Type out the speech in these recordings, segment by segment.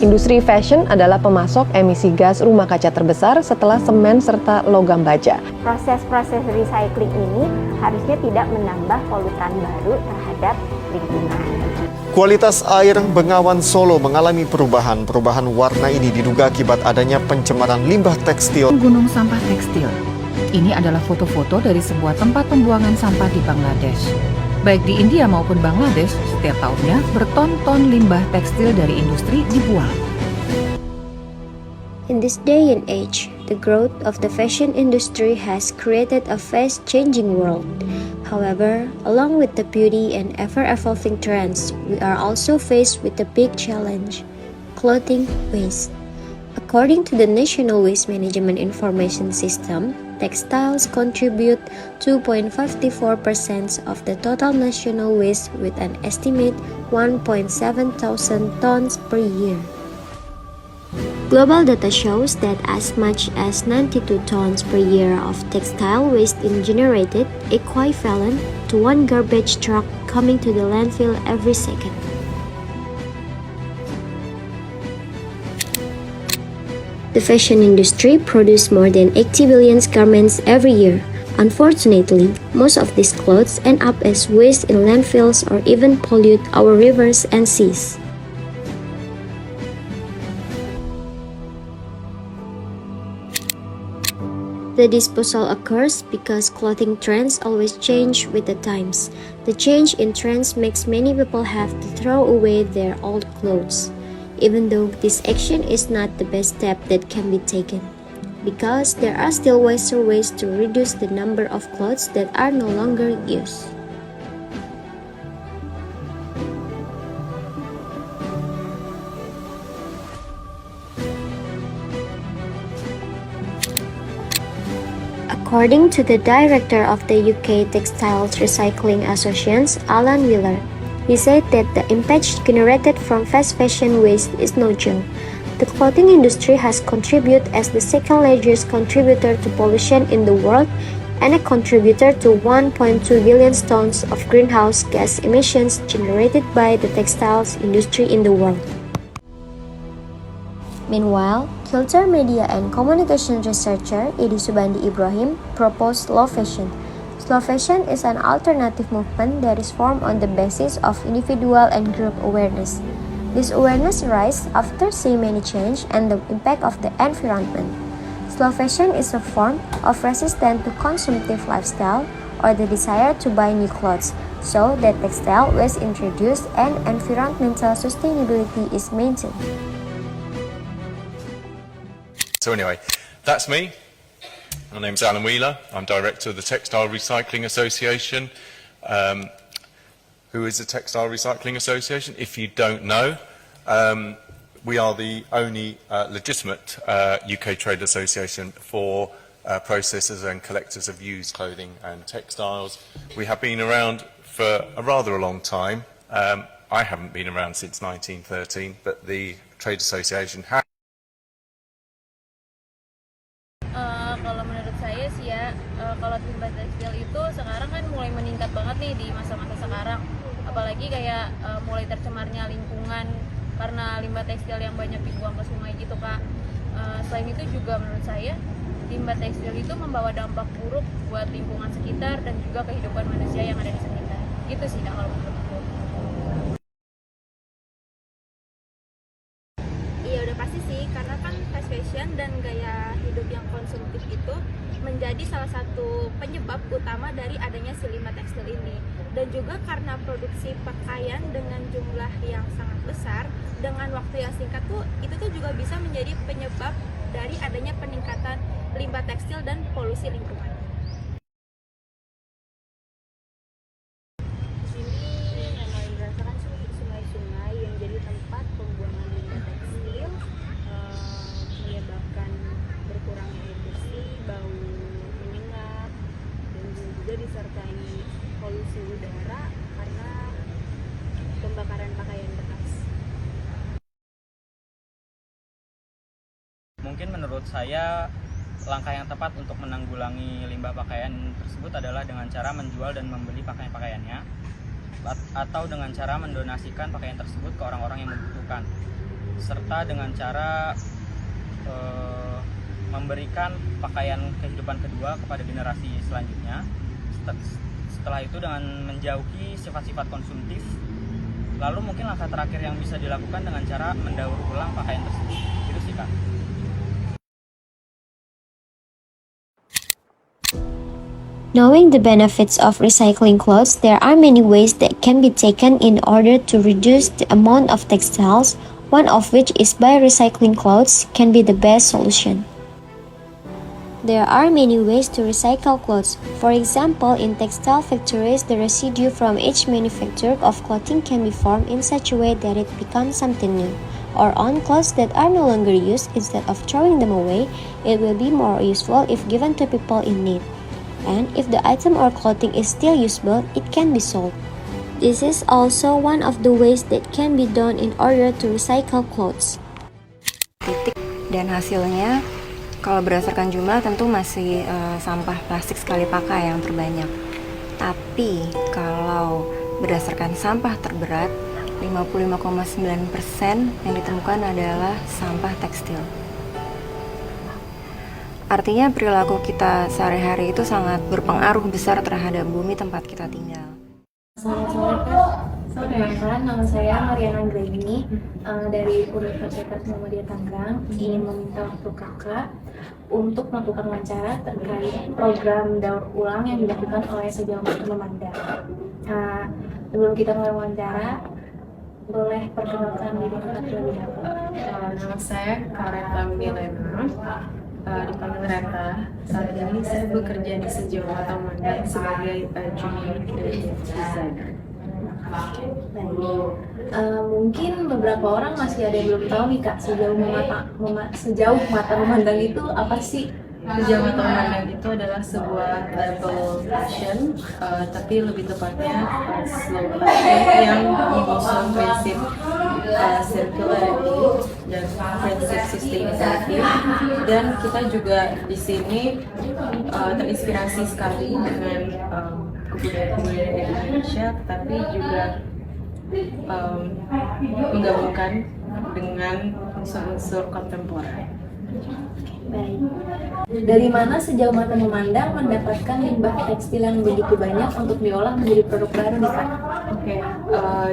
Industri fashion adalah pemasok emisi gas rumah kaca terbesar setelah semen serta logam baja. Proses-proses recycling ini harusnya tidak menambah polutan baru terhadap lingkungan. Kualitas air Bengawan Solo mengalami perubahan. Perubahan warna ini diduga akibat adanya pencemaran limbah tekstil. Gunung sampah tekstil. Ini adalah foto-foto dari sebuah tempat pembuangan sampah di Bangladesh. Baik di India maupun Bangladesh, setiap tahunnya berton-ton limbah tekstil dari industri dibuang. In this day and age, the growth of the fashion industry has created a fast-changing world. However, along with the beauty and ever-evolving trends, we are also faced with a big challenge: clothing waste. According to the National Waste Management Information System, textiles contribute 2.54% of the total national waste with an estimate 1.7 thousand tons per year. Global data shows that as much as 92 tons per year of textile waste is generated, equivalent to one garbage truck coming to the landfill every second. The fashion industry produces more than 80 billion garments every year. Unfortunately, most of these clothes end up as waste in landfills or even pollute our rivers and seas. The disposal occurs because clothing trends always change with the times. The change in trends makes many people have to throw away their old clothes, even though this action is not the best step that can be taken, because there are still wiser ways to reduce the number of clothes that are no longer used. According to the director of the UK Textiles Recycling Association, Alan Wheeler, he said that the impact generated from fast fashion waste is no joke. The clothing industry has contributed as the second largest contributor to pollution in the world and a contributor to 1.2 billion tons of greenhouse gas emissions generated by the textiles industry in the world. Meanwhile, culture, media, and communication researcher Idi Subandi Ibrahim proposed slow fashion. Slow fashion is an alternative movement that is formed on the basis of individual and group awareness. This awareness arises after seeing many change and the impact of the environment. Slow fashion is a form of resistance to consumptive lifestyle or the desire to buy new clothes, so that textile waste introduced and environmental sustainability is maintained. So anyway, that's me. My name's Alan Wheeler. I'm director of the Textile Recycling Association. Who is the Textile Recycling Association? If you don't know, we are the only legitimate UK trade association for processors and collectors of used clothing and textiles. We have been around for a rather long time. I haven't been around since 1913, but the trade association has. Kalau menurut saya sih ya, kalau limbah tekstil itu sekarang kan mulai meningkat banget nih di masa-masa sekarang. Apalagi kayak mulai tercemarnya lingkungan karena limbah tekstil yang banyak dibuang ke sungai gitu Kak. Selain itu juga menurut saya limbah tekstil itu membawa dampak buruk buat lingkungan sekitar dan juga kehidupan manusia yang ada di sekitar. Gitu sih Kak kalau menurutku. Iya udah pasti sih, karena kan fast fashion dan gaya hidup yang konsumtif itu menjadi salah satu penyebab utama dari adanya si limbah tekstil ini. Dan juga karena produksi pakaian dengan jumlah yang sangat besar dengan waktu yang singkat tuh, itu tuh juga bisa menjadi penyebab dari adanya peningkatan limbah tekstil dan polusi lingkungan. Di sini yang paling dirasakan sih sungai-sungai yang jadi tempat pembuangan limbah tekstil, menyebabkan berkurangnya air bersih, bau menyengat, dan juga disertai polusi udara karena pembakaran pakaian bekas. Mungkin menurut saya langkah yang tepat untuk menanggulangi limbah pakaian tersebut adalah dengan cara menjual dan membeli pakaian-pakaiannya atau dengan cara mendonasikan pakaian tersebut ke orang-orang yang membutuhkan. serta dengan cara memberikan pakaian kehidupan kedua kepada generasi selanjutnya. Setelah itu dengan menjauhi sifat-sifat konsumtif. Lalu mungkin langkah terakhir yang bisa dilakukan dengan cara mendaur ulang pakaian tersebut. Itu sih, Kak. Knowing the benefits of recycling clothes, there are many ways that can be taken in order to reduce the amount of textiles, one of which is by recycling clothes can be the best solution. There are many ways to recycle clothes. For example, in textile factories, the residue from each manufacture of clothing can be formed in such a way that it becomes something new. Or on clothes that are no longer used, instead of throwing them away, it will be more useful if given to people in need. And if the item or clothing is still usable, it can be sold. This is also one of the ways that can be done in order to recycle clothes. Dan hasilnya, kalau berdasarkan jumlah tentu masih sampah plastik sekali pakai yang terbanyak. Tapi kalau berdasarkan sampah terberat, 55,9% yang ditemukan adalah sampah tekstil. Artinya perilaku kita sehari-hari itu sangat berpengaruh besar terhadap bumi tempat kita tinggal. Selamat sore Kak. Perkenalkan, nama saya Mariana Anggraini dari Universitas Muhammadiyah Tangerang. Ingin meminta waktu Kakak untuk melakukan wawancara terkait program daur ulang yang dilakukan oleh Sejauh Mata Memandang. Sebelum kita mulai wawancara, boleh perkenalkan diri Kakak terlebih dahulu. Nama saya Kareta Milena, dipanggil Reta. Saat ini saya bekerja di Sejauh Mata Memandang sebagai junior creative designer. Mungkin beberapa orang masih ada yang belum tahu nih Kak, Sejauh Mata Memandang itu apa sih? Sejauh Mata Memandang itu adalah sebuah label fashion, tapi lebih tepatnya slow fashion yang mengusung prinsip circularity dan prinsip sustainability. Dan kita juga di sini terinspirasi sekali dengan kebudayaan Indonesia, tapi juga menggabungkan dengan unsur-unsur kontemporer. Baik. Dari mana Sejauh Mata Memandang mendapatkan limbah tekstil yang begitu banyak untuk diolah menjadi produk baru nih Kak? Oke,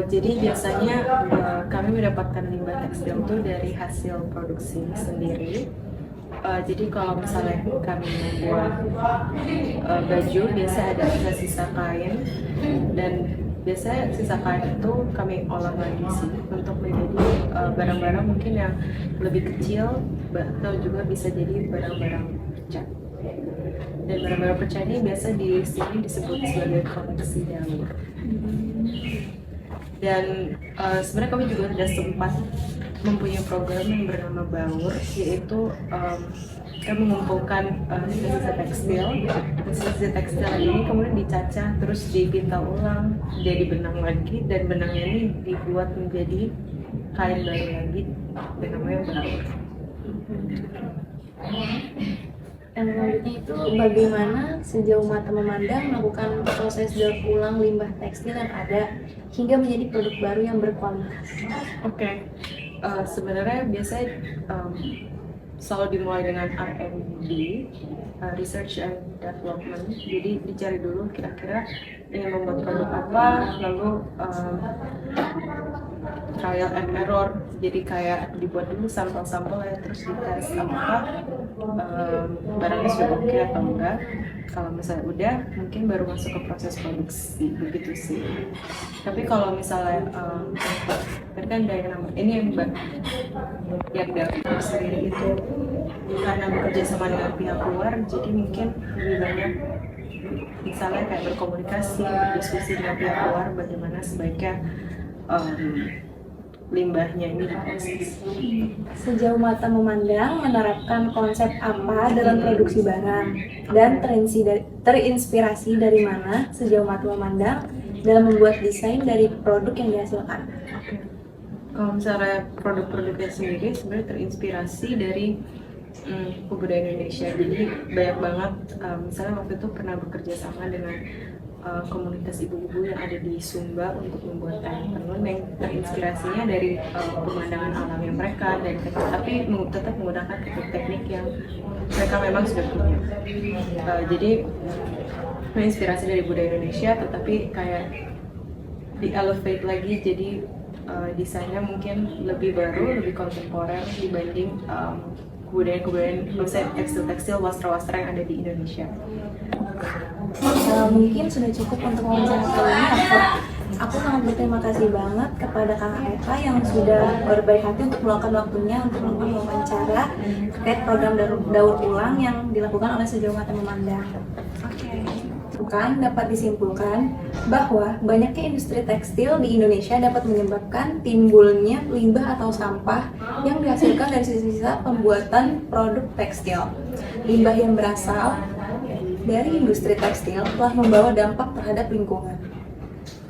jadi biasanya kami mendapatkan limbah tekstil itu dari hasil produksi sendiri. Jadi kalau misalnya kami membuat baju, biasa ada sisa-sisa kain, dan biasanya sisa kain itu kami olah lagi sih untuk menjadi barang-barang mungkin yang lebih kecil, atau juga bisa jadi barang-barang pecah. Dan barang-barang pecah ini biasa di sini disebut sebagai koleksi daur. Dan sebenarnya kami juga sudah sempat mempunyai program yang bernama Baur, yaitu kita mengumpulkan sisa-sisa tekstil. Sisa tekstil ini kemudian dicacah, terus dipinta ulang, jadi benang lagi, dan benangnya ini dibuat menjadi kain baru lagi, dan namanya Baur. Dan selanjutnya itu bagaimana Sejauh Mata Memandang melakukan proses daur ulang limbah tekstil yang ada hingga menjadi produk baru yang berkualitas. Oke. Sebenarnya biasanya selalu dimulai dengan R&D, research and development. Jadi dicari dulu kira-kira ingin membuat produk apa, lalu trial and error. Jadi kayak dibuat dulu sampel-sampel ya, terus dites apakah barangnya sudah oke atau enggak. Kalau misalnya udah, mungkin baru masuk ke proses produksi, begitu sih. Tapi kalau misalnya kan ini yang dari sendiri itu karena bekerja sama dengan pihak luar, jadi mungkin lebih banyak misalnya kayak berkomunikasi, berdiskusi dengan pihak luar bagaimana sebaiknya limbahnya ini diproses. Sejauh Mata Memandang menerapkan konsep apa dalam produksi barang, dan terinspirasi dari mana Sejauh Mata Memandang dalam membuat desain dari produk yang dihasilkan? Kalau misalnya produk-produknya sendiri sebenarnya terinspirasi dari kebudayaan Indonesia. Jadi banyak banget, misalnya waktu itu pernah bekerja sama dengan komunitas ibu-ibu yang ada di Sumba untuk membuat kain tenun yang terinspirasinya dari pemandangan alamnya mereka dan tapi tetap menggunakan teknik-teknik yang mereka memang sudah punya. Jadi menginspirasi dari budaya Indonesia tetapi kayak di-elevate lagi jadi desainnya mungkin lebih baru, lebih kontemporer dibanding kebudayaan tekstil-tekstil wastra-wastra yang ada di Indonesia. Mungkin sudah cukup untuk wawancara kali ini. Aku sangat berterima kasih banget kepada Kak Eka yang sudah berbaik hati untuk meluangkan waktunya untuk melakukan wawancara terkait program daur ulang yang dilakukan oleh Sejauh Mata Memandang. Dapat disimpulkan bahwa banyaknya industri tekstil di Indonesia dapat menyebabkan timbulnya limbah atau sampah yang dihasilkan dari sisa-sisa pembuatan produk tekstil. Limbah yang berasal dari industri tekstil telah membawa dampak terhadap lingkungan.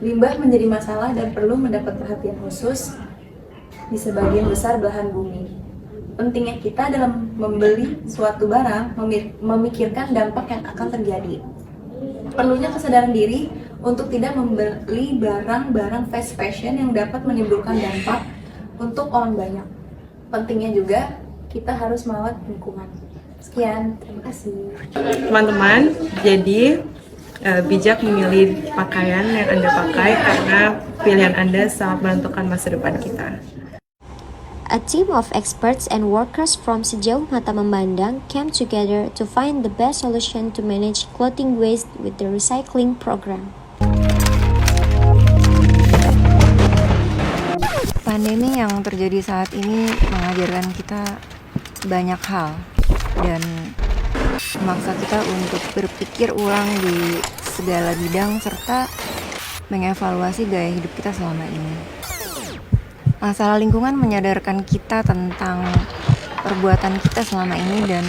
Limbah menjadi masalah dan perlu mendapat perhatian khusus di sebagian besar belahan bumi. Pentingnya kita dalam membeli suatu barang memikirkan dampak yang akan terjadi. Perlunya kesadaran diri untuk tidak membeli barang-barang fast fashion yang dapat menimbulkan dampak untuk orang banyak. Pentingnya juga kita harus merawat lingkungan. Sekian, terima kasih. Teman-teman, jadi bijak memilih pakaian yang Anda pakai karena pilihan Anda sangat menentukan masa depan kita. A team of experts and workers from Sejauh Mata Memandang came together to find the best solution to manage clothing waste with the recycling program. Pandemi yang terjadi saat ini mengajarkan kita banyak hal dan memaksa kita untuk berpikir ulang di segala bidang serta mengevaluasi gaya hidup kita selama ini. Masalah lingkungan menyadarkan kita tentang perbuatan kita selama ini dan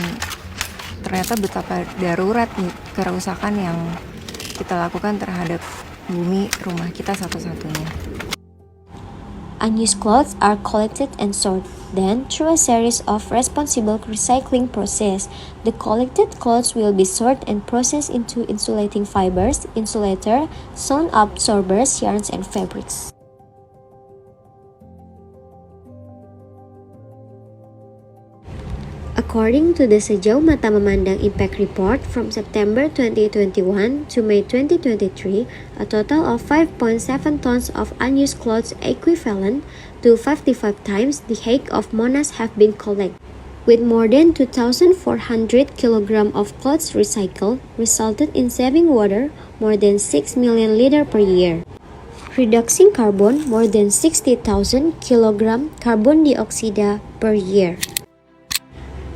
ternyata betapa darurat kerusakan yang kita lakukan terhadap bumi rumah kita satu-satunya. Unused clothes are collected and sorted. Then, through a series of responsible recycling process, the collected clothes will be sorted and processed into insulating fibers, insulator, sound absorbers, yarns, and fabrics. According to the Sejauh Mata Memandang Impact Report from September 2021 to May 2023, a total of 5.7 tons of unused clothes equivalent to 55 times the height of Monas have been collected, with more than 2,400 kilograms of clothes recycled, resulted in saving water more than 6 million liters per year, reducing carbon more than 60,000 kilogram carbon dioxide per year.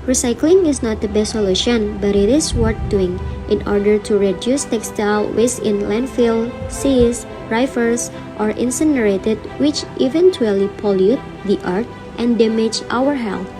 Recycling is not the best solution, but it is worth doing in order to reduce textile waste in landfill, seas, rivers, or incinerated, which eventually pollute the earth and damage our health.